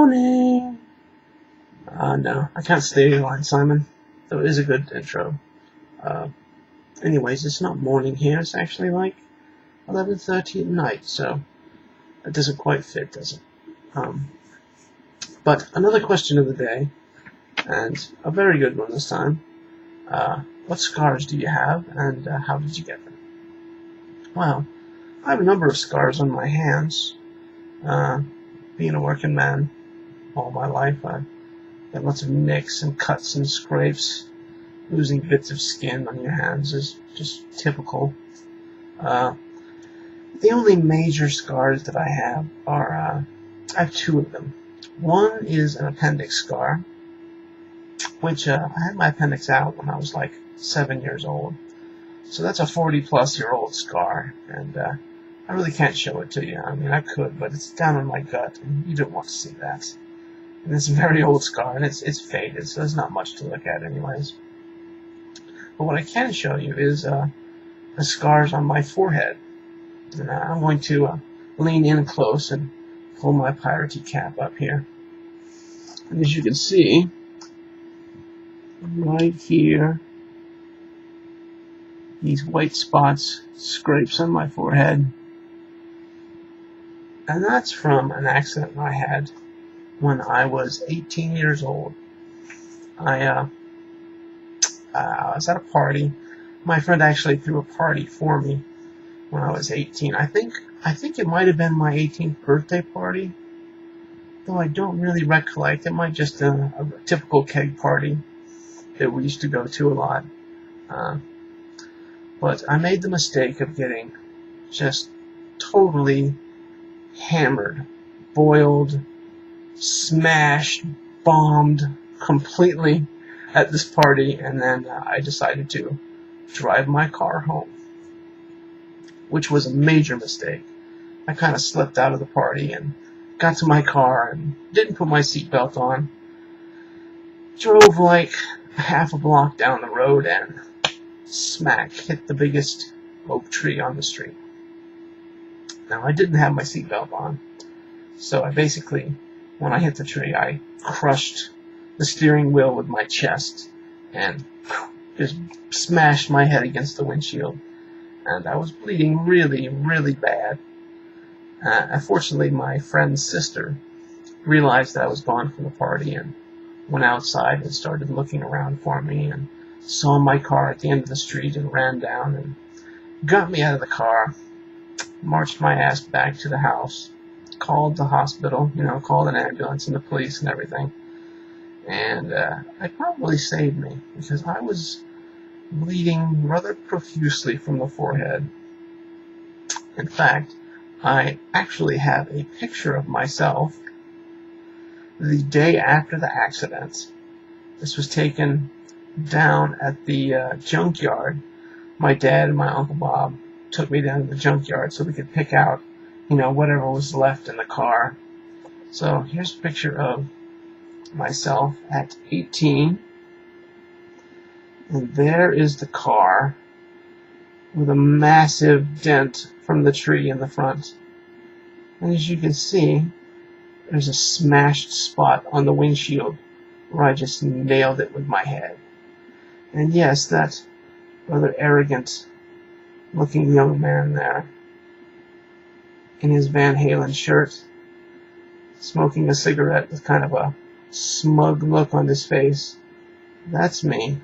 morning. No, I can't steal your line, Simon. Though it is a good intro. Anyways, it's not morning here. It's actually like 11:30 at night, so it doesn't quite fit, does it? But another question of the day, and a very good one this time. What scars do you have, and how did you get them? Well, I have a number of scars on my hands. Being a working man all my life, I've got lots of nicks and cuts and scrapes. Losing bits of skin on your hands is just typical. The only major scars that I have are, I have two of them. One is an appendix scar, which I had my appendix out when I was like 7 years old. So that's a 40-plus-year-old scar, and I really can't show it to you. I mean, I could, but it's down in my gut, and you don't want to see that. And it's a very old scar, and it's faded, so there's not much to look at anyways. But what I can show you is the scars on my forehead. And I'm going to lean in close and pull my piratey cap up here. And as you can see, right here, these white spots, scrapes on my forehead. And that's from an accident I had when I was 18 years old. I was at a party. My friend actually threw a party for me when I was 18. I think it might have been my 18th birthday party, though I don't really recollect. It might just been a typical keg party that we used to go to a lot. But I made the mistake of getting just totally hammered, boiled, smashed, bombed completely at this party, and then I decided to drive my car home, which was a major mistake. I kind of slipped out of the party and got to my car and didn't put my seatbelt on. Drove like half a block down the road and smack hit the biggest oak tree on the street. Now, I didn't have my seatbelt on, so I basically, when I hit the tree, I crushed the steering wheel with my chest and just smashed my head against the windshield. And I was bleeding really, really bad. Unfortunately, my friend's sister realized that I was gone from the party and went outside and started looking around for me and saw my car at the end of the street and ran down and got me out of the car, marched my ass back to the house, called the hospital, called an ambulance and the police and everything. And it probably saved me because I was bleeding rather profusely from the forehead. In fact, I actually have a picture of myself the day after the accident. This was taken down at the junkyard. My dad and my Uncle Bob took me down to the junkyard so we could pick out, whatever was left in the car. So here's a picture of myself at 18. And there is the car with a massive dent from the tree in the front. And as you can see, there's a smashed spot on the windshield where I just nailed it with my head. And yes, that rather arrogant looking young man there in his Van Halen shirt, smoking a cigarette with kind of a smug look on his face. That's me.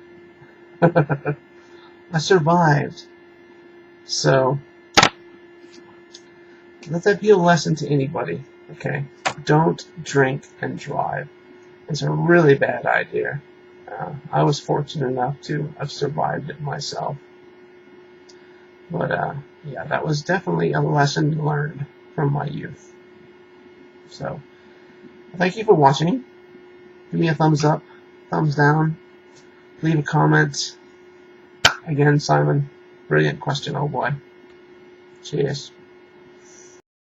I survived. So, let that be a lesson to anybody, okay? Don't drink and drive. It's a really bad idea. I was fortunate enough to have survived it myself. But, yeah, that was definitely a lesson learned from my youth. So, thank you for watching. Give me a thumbs up, thumbs down, leave a comment. Again, Simon, brilliant question, oh boy. Cheers.